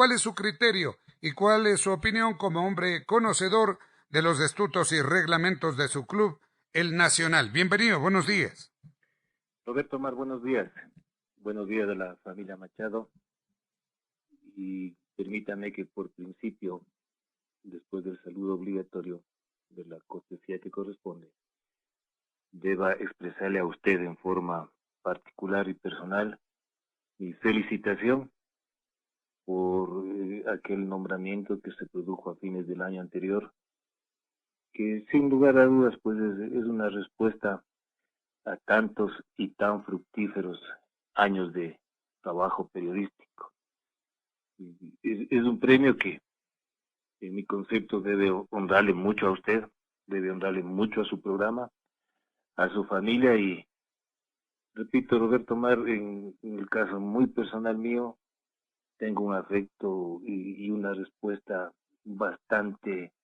¿Cuál es su criterio y cuál es su opinión como hombre conocedor de los estatutos y reglamentos de su club, el Nacional? Bienvenido, buenos días. Roberto Mar, buenos días. Buenos días de la familia Machado. Y permítame que por principio, después del saludo obligatorio de la cortesía que corresponde, deba expresarle a usted en forma particular y personal mi felicitación por aquel nombramiento que se produjo a fines del año anterior, que sin lugar a dudas pues es una respuesta a tantos y tan fructíferos años de trabajo periodístico. Es un premio que en mi concepto debe honrarle mucho a usted, debe honrarle mucho a su programa, a su familia y, repito, Roberto Mar, en el caso muy personal mío, tengo un afecto y una respuesta bastante,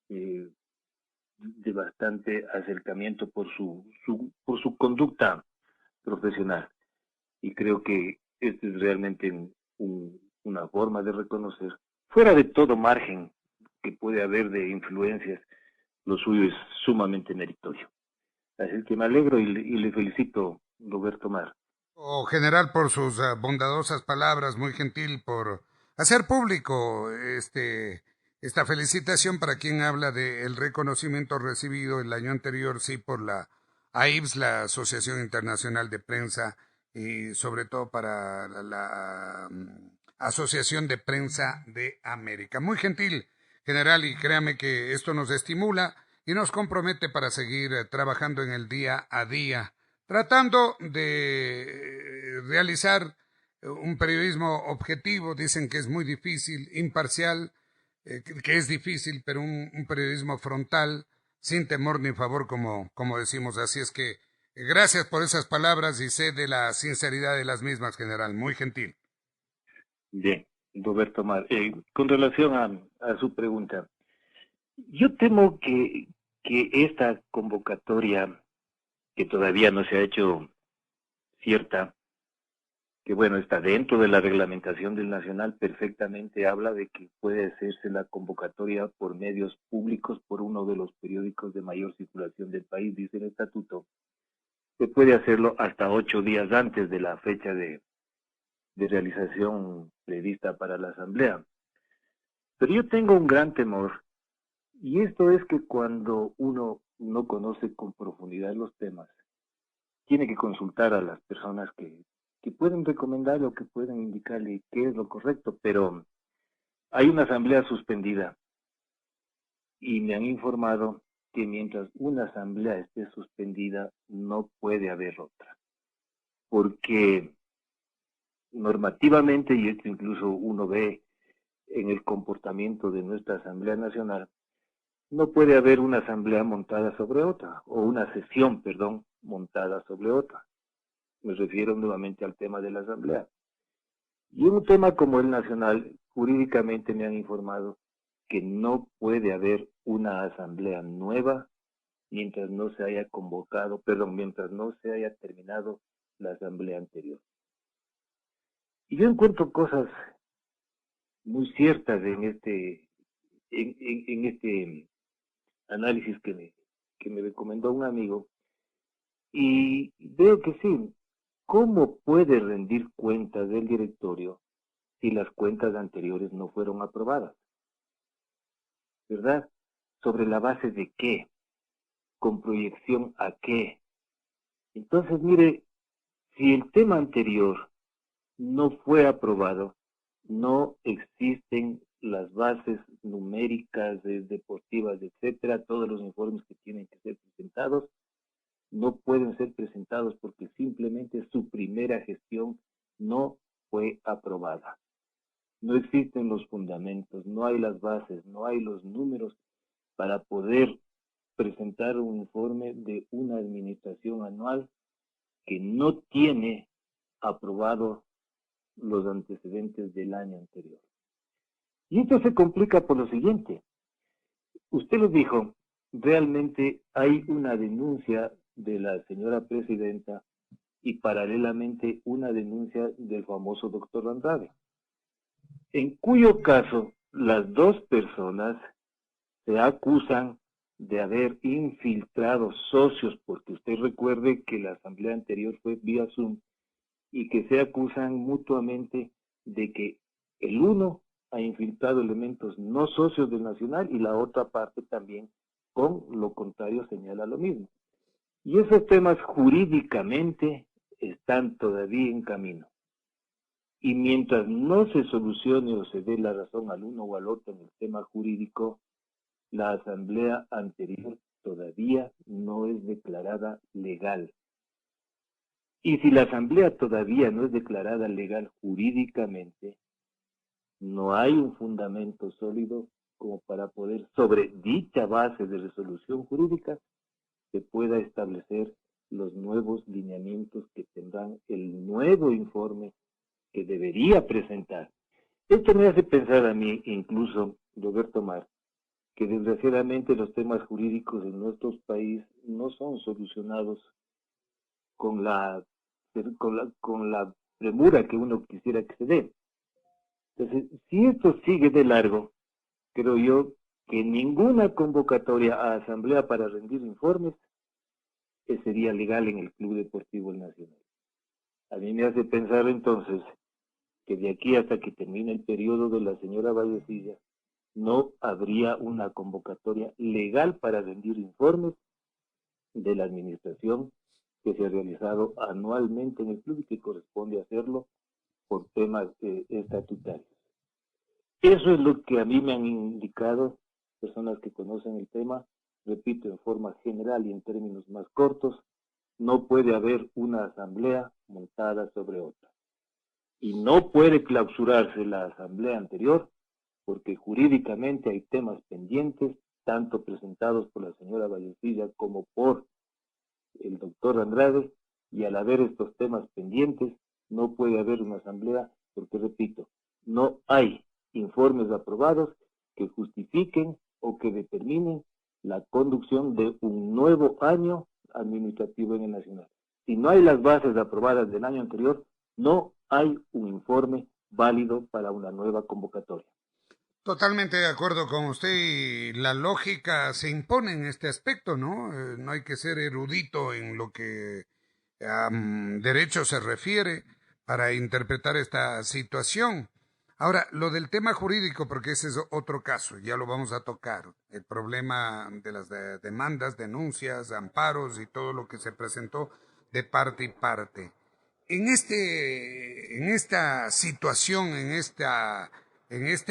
eh, de bastante acercamiento por por su conducta profesional. Y creo que este es realmente una forma de reconocer, fuera de todo margen que puede haber de influencias, lo suyo es sumamente meritorio. Así que me alegro y le felicito, Roberto Mar. General, por sus bondadosas palabras, muy gentil por hacer público esta felicitación para quien habla del reconocimiento recibido el año anterior, sí, por la AIBS, la Asociación Internacional de Prensa, y sobre todo para Asociación de Prensa de América. Muy gentil, general, y créame que esto nos estimula y nos compromete para seguir trabajando en el día a día, tratando de realizar un periodismo objetivo. Dicen que es muy difícil, imparcial, que es difícil, pero un periodismo frontal, sin temor ni favor, como decimos. Así es que gracias por esas palabras y sé de la sinceridad de las mismas, general. Muy gentil. Bien, Roberto Mar, con relación a su pregunta, yo temo que esta convocatoria, que todavía no se ha hecho cierta, que bueno, está dentro de la reglamentación del Nacional, perfectamente habla de que puede hacerse la convocatoria por medios públicos por uno de los periódicos de mayor circulación del país, dice el estatuto. Se puede hacerlo hasta 8 días antes de la fecha de realización prevista para la asamblea. Pero yo tengo un gran temor, y esto es que cuando uno no conoce con profundidad los temas, tiene que consultar a las personas que pueden recomendarle o que pueden indicarle qué es lo correcto, pero hay una asamblea suspendida y me han informado que mientras una asamblea esté suspendida no puede haber otra, porque normativamente, y esto incluso uno ve en el comportamiento de nuestra Asamblea Nacional, no puede haber una asamblea montada sobre otra, o una sesión, perdón, montada sobre otra. Me refiero nuevamente al tema de la asamblea. Y en un tema como el nacional, jurídicamente me han informado que no puede haber una asamblea nueva mientras no se haya convocado, perdón, mientras no se haya terminado la asamblea anterior. Y yo encuentro cosas muy ciertas en este análisis que me recomendó un amigo, y veo que sí. ¿Cómo puede rendir cuentas del directorio si las cuentas anteriores no fueron aprobadas? ¿Verdad? ¿Sobre la base de qué? ¿Con proyección a qué? Entonces, mire, si el tema anterior no fue aprobado, no existen las bases numéricas, deportivas, etcétera, todos los informes que tienen que ser presentados, no pueden ser presentados porque simplemente su primera gestión no fue aprobada. No existen los fundamentos, no hay las bases, no hay los números para poder presentar un informe de una administración anual que no tiene aprobado los antecedentes del año anterior. Y esto se complica por lo siguiente. Usted lo dijo, realmente hay una denuncia de la señora presidenta y paralelamente una denuncia del famoso doctor Andrade. en cuyo caso las dos personas se acusan de haber infiltrado socios, porque usted recuerde que la asamblea anterior fue vía Zoom, y que se acusan mutuamente de que el uno ha infiltrado elementos no socios del Nacional y la otra parte también, con lo contrario, señala lo mismo. Y esos temas jurídicamente están todavía en camino. Y mientras no se solucione o se dé la razón al uno o al otro en el tema jurídico, la asamblea anterior todavía no es declarada legal. Y si la asamblea todavía no es declarada legal jurídicamente, no hay un fundamento sólido como para poder, sobre dicha base de resolución jurídica, se pueda establecer los nuevos lineamientos que tendrán el nuevo informe que debería presentar. Esto me hace pensar a mí, incluso, Roberto Mar, que desgraciadamente los temas jurídicos en nuestros países no son solucionados con la premura que uno quisiera que se dé. Entonces, si esto sigue de largo, creo yo que ninguna convocatoria a asamblea para rendir informes sería legal en el Club Deportivo El Nacional. A mí me hace pensar entonces que de aquí hasta que termine el periodo de la señora Vallecilla, no habría una convocatoria legal para rendir informes de la administración que se ha realizado anualmente en el club y que corresponde hacerlo por temas estatutarios. Eso es lo que a mí me han indicado personas que conocen el tema. Repito, en forma general y en términos más cortos, no puede haber una asamblea montada sobre otra. Y no puede clausurarse la asamblea anterior porque jurídicamente hay temas pendientes, tanto presentados por la señora Vallecilla como por el doctor Andrade, y al haber estos temas pendientes, no puede haber una asamblea porque, repito, no hay informes aprobados que justifiquen o que determinen la conducción de un nuevo año administrativo en el Nacional. Si no hay las bases aprobadas del año anterior, no hay un informe válido para una nueva convocatoria. Totalmente de acuerdo con usted y la lógica se impone en este aspecto, ¿no? No hay que ser erudito en lo que a derecho se refiere para interpretar esta situación. Ahora, lo del tema jurídico, porque ese es otro caso, ya lo vamos a tocar, el problema de las demandas, denuncias, amparos y todo lo que se presentó de parte y parte. En esta situación, en este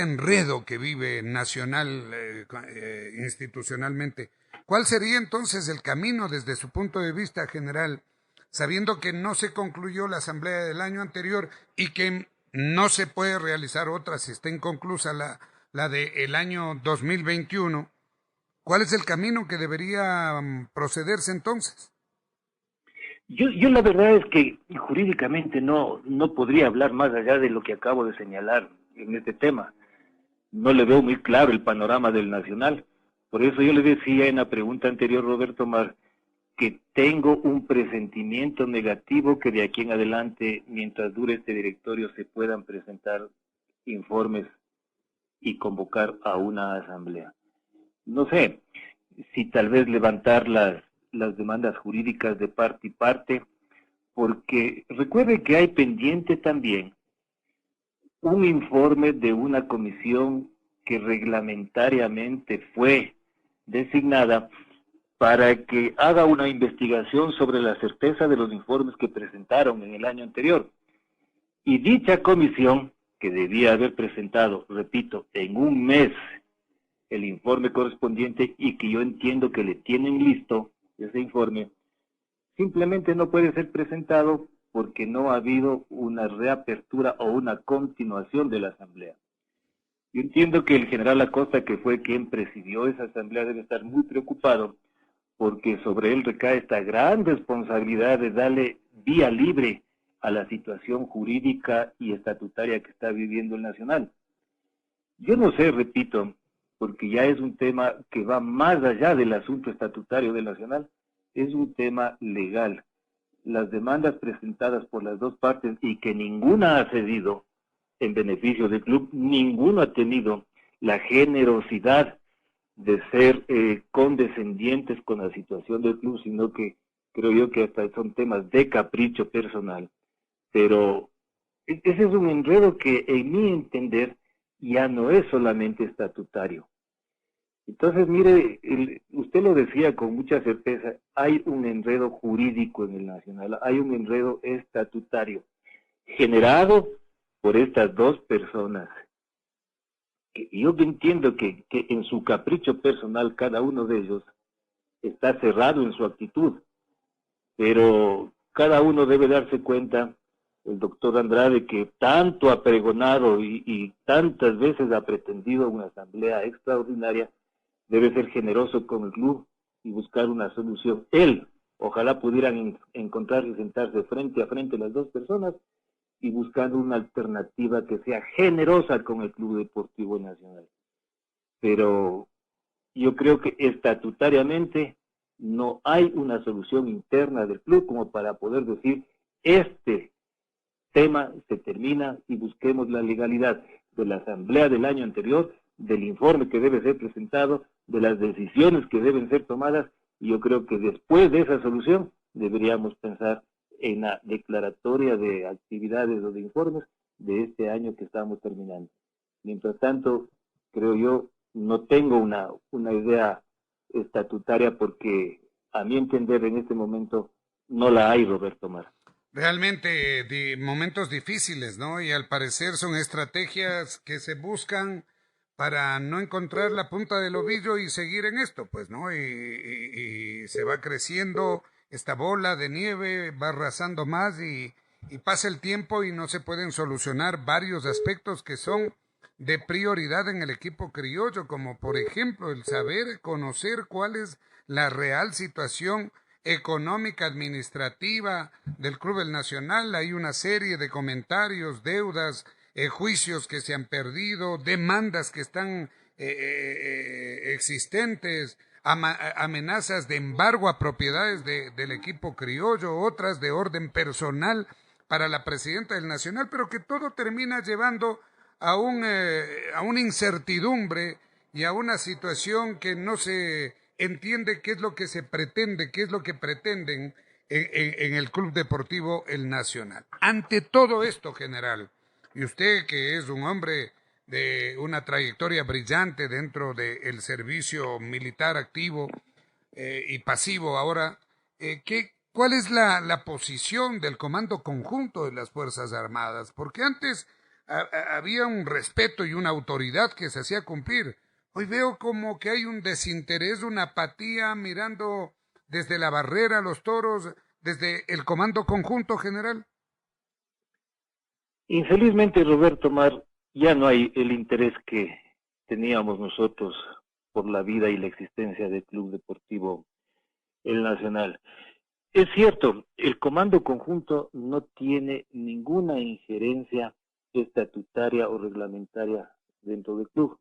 enredo que vive nacional, institucionalmente, ¿cuál sería entonces el camino desde su punto de vista general, sabiendo que no se concluyó la asamblea del año anterior y que no se puede realizar otra si está inconclusa la del año 2021? ¿Cuál es el camino que debería procederse entonces? Yo la verdad es que jurídicamente no podría hablar más allá de lo que acabo de señalar en este tema. No le veo muy claro el panorama del Nacional. Por eso yo le decía en la pregunta anterior, Roberto Mar, que tengo un presentimiento negativo que de aquí en adelante, mientras dure este directorio, se puedan presentar informes y convocar a una asamblea. No sé si tal vez levantar las demandas jurídicas de parte y parte, porque recuerde que hay pendiente también un informe de una comisión que reglamentariamente fue designada para que haga una investigación sobre la certeza de los informes que presentaron en el año anterior. Y dicha comisión, que debía haber presentado, repito, en un mes el informe correspondiente y que yo entiendo que le tienen listo ese informe, simplemente no puede ser presentado porque no ha habido una reapertura o una continuación de la asamblea. Yo entiendo que el general Acosta, que fue quien presidió esa asamblea, debe estar muy preocupado porque sobre él recae esta gran responsabilidad de darle vía libre a la situación jurídica y estatutaria que está viviendo el Nacional. Yo no sé, repito, porque ya es un tema que va más allá del asunto estatutario del Nacional, es un tema legal. Las demandas presentadas por las dos partes y que ninguna ha cedido, en beneficio del club. Ninguno ha tenido la generosidad de ser condescendientes con la situación del club, sino que creo yo que hasta son temas de capricho personal. Pero ese es un enredo que, en mi entender, ya no es solamente estatutario. Entonces, mire, usted lo decía con mucha certeza, hay un enredo jurídico en el Nacional, hay un enredo estatutario generado por estas dos personas. Yo entiendo que en su capricho personal cada uno de ellos está cerrado en su actitud, pero cada uno debe darse cuenta, el doctor Andrade, que tanto ha pregonado y tantas veces ha pretendido una asamblea extraordinaria, debe ser generoso con el club y buscar una solución. Él, ojalá pudieran encontrarse y sentarse frente a frente las dos personas y buscar una alternativa que sea generosa con el Club Deportivo Nacional. Pero yo creo que estatutariamente no hay una solución interna del club como para poder decir este tema se termina y busquemos la legalidad de la asamblea del año anterior, del informe que debe ser presentado, de las decisiones que deben ser tomadas, y yo creo que después de esa solución deberíamos pensar en la declaratoria de actividades o de informes de este año que estamos terminando. Mientras tanto, creo yo, no tengo una idea estatutaria porque, a mi entender, en este momento no la hay, Roberto Mar. Realmente momentos difíciles, ¿no? Y al parecer son estrategias que se buscan para no encontrar la punta del ovillo y seguir en esto, pues, ¿no? Y se va creciendo esta bola de nieve, va arrasando más y pasa el tiempo y no se pueden solucionar varios aspectos que son de prioridad en el equipo criollo, como por ejemplo el saber conocer cuál es la real situación económica administrativa del Club El Nacional. Hay una serie de comentarios, deudas, juicios que se han perdido, demandas que están existentes, amenazas de embargo a propiedades del equipo criollo, otras de orden personal para la presidenta del Nacional, pero que todo termina llevando a una incertidumbre y a una situación que no se entiende qué es lo que se pretende, qué es lo que pretenden en el Club Deportivo El Nacional. Ante todo esto, general, y usted que es un hombre de una trayectoria brillante dentro del servicio militar activo y pasivo ahora, ¿cuál es la posición del Comando Conjunto de las Fuerzas Armadas? Porque antes había un respeto y una autoridad que se hacía cumplir. Hoy veo como que hay un desinterés, una apatía mirando desde la barrera, los toros, desde el Comando Conjunto, general. Infelizmente, Roberto Mar, ya no hay el interés que teníamos nosotros por la vida y la existencia del Club Deportivo El Nacional. Es cierto, el Comando Conjunto no tiene ninguna injerencia estatutaria o reglamentaria dentro del club.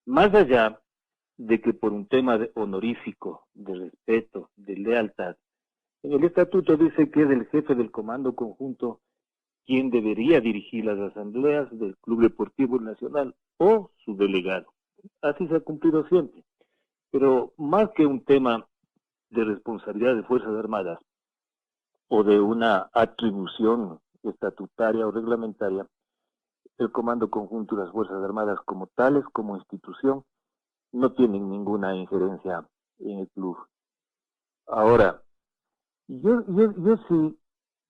Más allá de que por un tema honorífico, de respeto, de lealtad, en el estatuto dice que es el jefe del Comando Conjunto quien debería dirigir las asambleas del Club Deportivo Nacional o su delegado. Así se ha cumplido siempre. Pero más que un tema de responsabilidad de Fuerzas Armadas o de una atribución estatutaria o reglamentaria, el Comando Conjunto de las Fuerzas Armadas como tales, como institución, no tienen ninguna injerencia en el club. Ahora, yo sí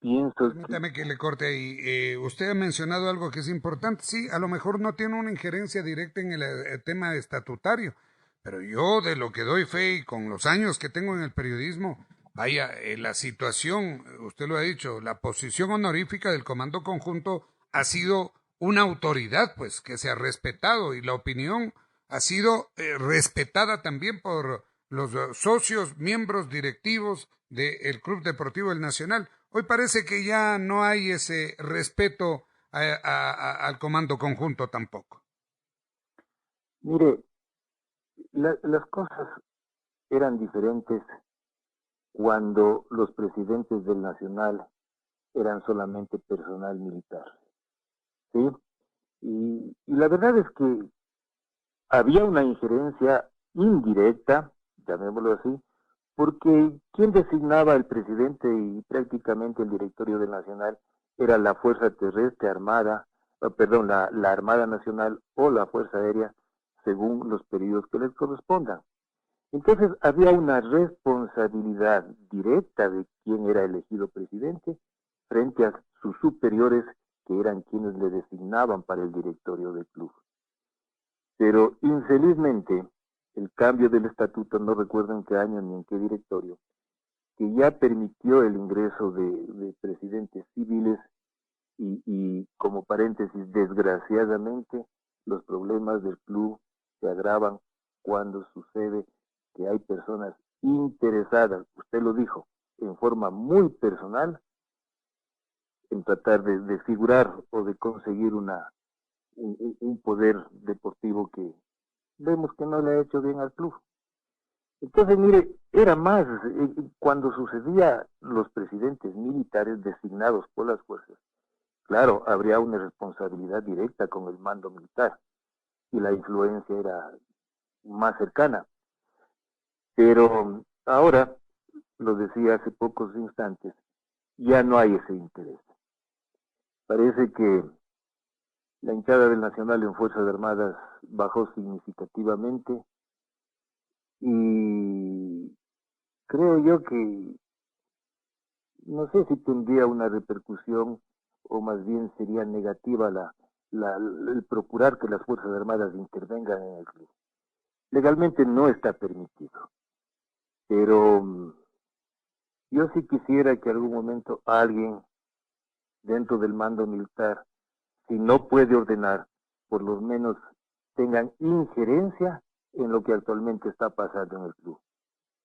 pienso Permítame que le corte ahí. Usted ha mencionado algo que es importante. Sí, a lo mejor no tiene una injerencia directa en el tema estatutario, pero yo de lo que doy fe y con los años que tengo en el periodismo, vaya, la situación, usted lo ha dicho, la posición honorífica del Comando Conjunto ha sido una autoridad, pues, que se ha respetado y la opinión ha sido respetada también por los socios, miembros directivos del Club Deportivo El Nacional. Hoy parece que ya no hay ese respeto al Comando Conjunto tampoco. Mire, las cosas eran diferentes cuando los presidentes del Nacional eran solamente personal militar, ¿sí? Y la verdad es que había una injerencia indirecta, llamémoslo así, porque quien designaba el presidente y prácticamente el directorio del Nacional era la Fuerza Terrestre Armada, perdón, la Armada Nacional o la Fuerza Aérea, según los periodos que les correspondan. Entonces había una responsabilidad directa de quién era elegido presidente frente a sus superiores, que eran quienes le designaban para el directorio del club. Pero infelizmente el cambio del estatuto, no recuerdo en qué año ni en qué directorio, que ya permitió el ingreso de presidentes civiles y como paréntesis, desgraciadamente, los problemas del club se agravan cuando sucede que hay personas interesadas, usted lo dijo, en forma muy personal, en tratar de figurar o de conseguir un poder deportivo que vemos que no le ha hecho bien al club. Entonces, mire, era más, cuando sucedía los presidentes militares designados por las fuerzas, claro, habría una responsabilidad directa con el mando militar y la influencia era más cercana. Pero ahora, lo decía hace pocos instantes, ya no hay ese interés. Parece que la hinchada del Nacional en Fuerzas Armadas bajó significativamente y creo yo que no sé si tendría una repercusión o más bien sería negativa el procurar que las Fuerzas Armadas intervengan en el club. Legalmente no está permitido, pero yo sí quisiera que algún momento alguien dentro del mando militar, si no puede ordenar, por lo menos tengan injerencia en lo que actualmente está pasando en el club.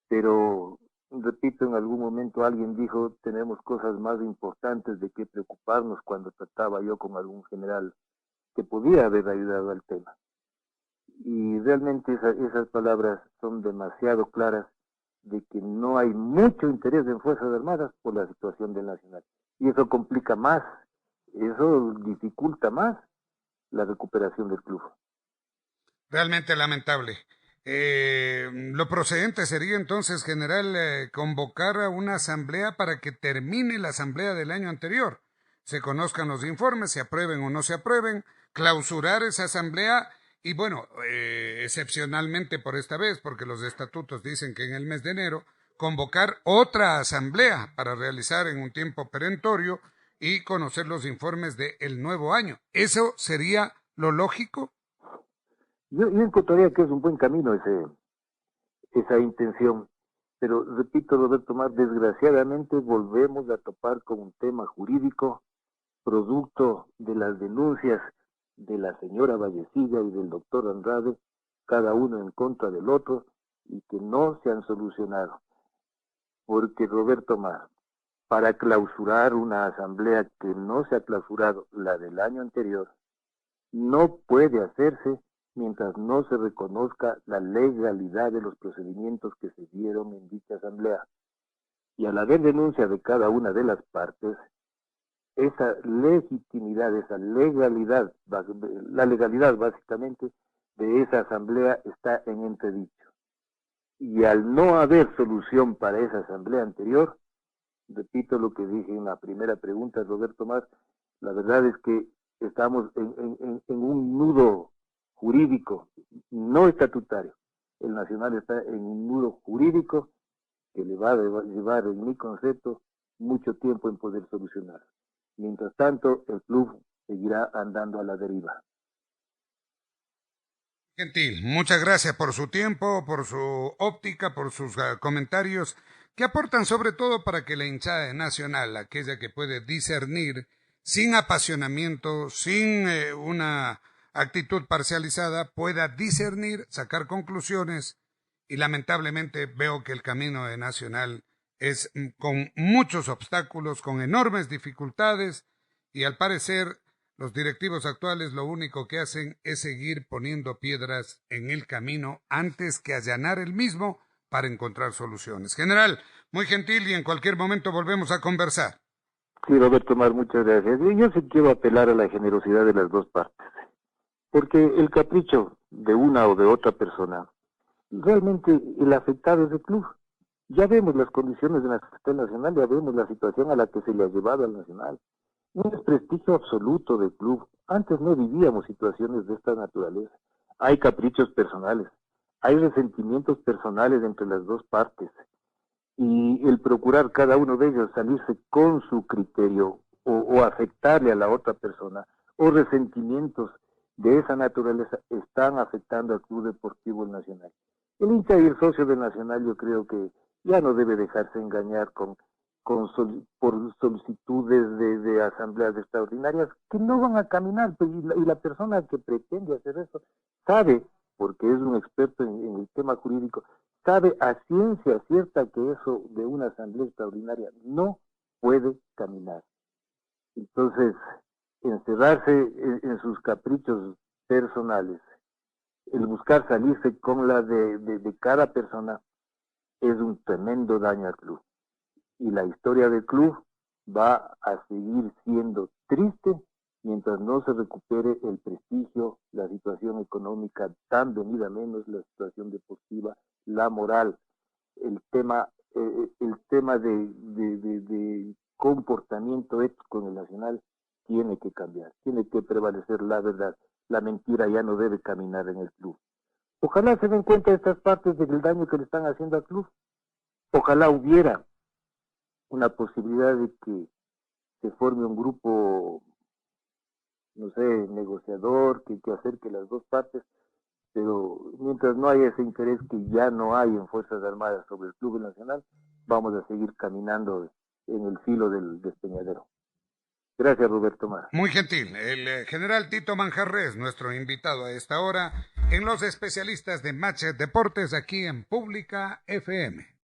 Pero, repito, en algún momento alguien dijo, tenemos cosas más importantes de qué preocuparnos, cuando trataba yo con algún general que podía haber ayudado al tema. Y realmente esas palabras son demasiado claras de que no hay mucho interés en Fuerzas Armadas por la situación del Nacional. Y eso complica más, eso dificulta más la recuperación del club. Realmente lamentable. Lo procedente sería entonces, general, convocar a una asamblea para que termine la asamblea del año anterior. Se conozcan los informes, se aprueben o no se aprueben, clausurar esa asamblea y bueno, excepcionalmente por esta vez, porque los estatutos dicen que en el mes de enero, convocar otra asamblea para realizar en un tiempo perentorio y conocer los informes del nuevo año. ¿Eso sería lo lógico? Yo encontraría que es un buen camino esa intención, pero repito, Roberto Mar, desgraciadamente volvemos a topar con un tema jurídico producto de las denuncias de la señora Vallecilla y del doctor Andrade, cada uno en contra del otro, y que no se han solucionado. Porque, Roberto Mar, para clausurar una asamblea que no se ha clausurado, la del año anterior, no puede hacerse mientras no se reconozca la legalidad de los procedimientos que se dieron en dicha asamblea. Y al haber denuncia de cada una de las partes, esa legitimidad, esa legalidad, la legalidad básicamente de esa asamblea está en entredicho. Y al no haber solución para esa asamblea anterior, repito lo que dije en la primera pregunta, Roberto Más, la verdad es que estamos en un nudo jurídico, no estatutario. El Nacional está en un nudo jurídico que le va a llevar, en mi concepto, mucho tiempo en poder solucionar. Mientras tanto, el club seguirá andando a la deriva. Gentil, muchas gracias por su tiempo, por su óptica, por sus comentarios, que aportan sobre todo para que la hinchada de Nacional, aquella que puede discernir sin apasionamiento, sin una actitud parcializada, pueda discernir, sacar conclusiones, y lamentablemente veo que el camino de Nacional es con muchos obstáculos, con enormes dificultades, y al parecer los directivos actuales lo único que hacen es seguir poniendo piedras en el camino antes que allanar el mismo para encontrar soluciones. General, muy gentil, y en cualquier momento volvemos a conversar. Sí, Roberto Mar, muchas gracias. Yo sí quiero apelar a la generosidad de las dos partes. porque el capricho de una o de otra persona, realmente el afectado es el club. Ya vemos las condiciones de la Secretaría Nacional, ya vemos la situación a la que se le ha llevado al Nacional. Un desprestigio absoluto del club. Antes no vivíamos situaciones de esta naturaleza. Hay caprichos personales, hay resentimientos personales entre las dos partes. Y el procurar cada uno de ellos salirse con su criterio o afectarle a la otra persona, o resentimientos de esa naturaleza, están afectando al Club Deportivo Nacional. El hincha y el socio del Nacional, yo creo que ya no debe dejarse engañar por solicitudes de asambleas extraordinarias que no van a caminar, pues, y la persona que pretende hacer eso sabe, porque es un experto en el tema jurídico, sabe a ciencia cierta que eso de una asamblea extraordinaria no puede caminar. Entonces, encerrarse en sus caprichos personales, el buscar salirse con la de cada persona, es un tremendo daño al club. Y la historia del club va a seguir siendo triste mientras no se recupere el prestigio, la situación económica tan venida menos, la situación deportiva, la moral, el tema de comportamiento ético en el Nacional tiene que cambiar, tiene que prevalecer la verdad. La mentira ya no debe caminar en el club. Ojalá se den cuenta estas partes del daño que le están haciendo al club. Ojalá hubiera una posibilidad de que se forme un grupo, no sé, negociador, que acerque las dos partes, pero mientras no haya ese interés que ya no hay en Fuerzas Armadas sobre el Club Nacional, vamos a seguir caminando en el filo del despeñadero. Gracias, Roberto Mar. Muy gentil. El general Tito Manjarres, nuestro invitado a esta hora, en Los Especialistas de Match Deportes, aquí en Pública FM.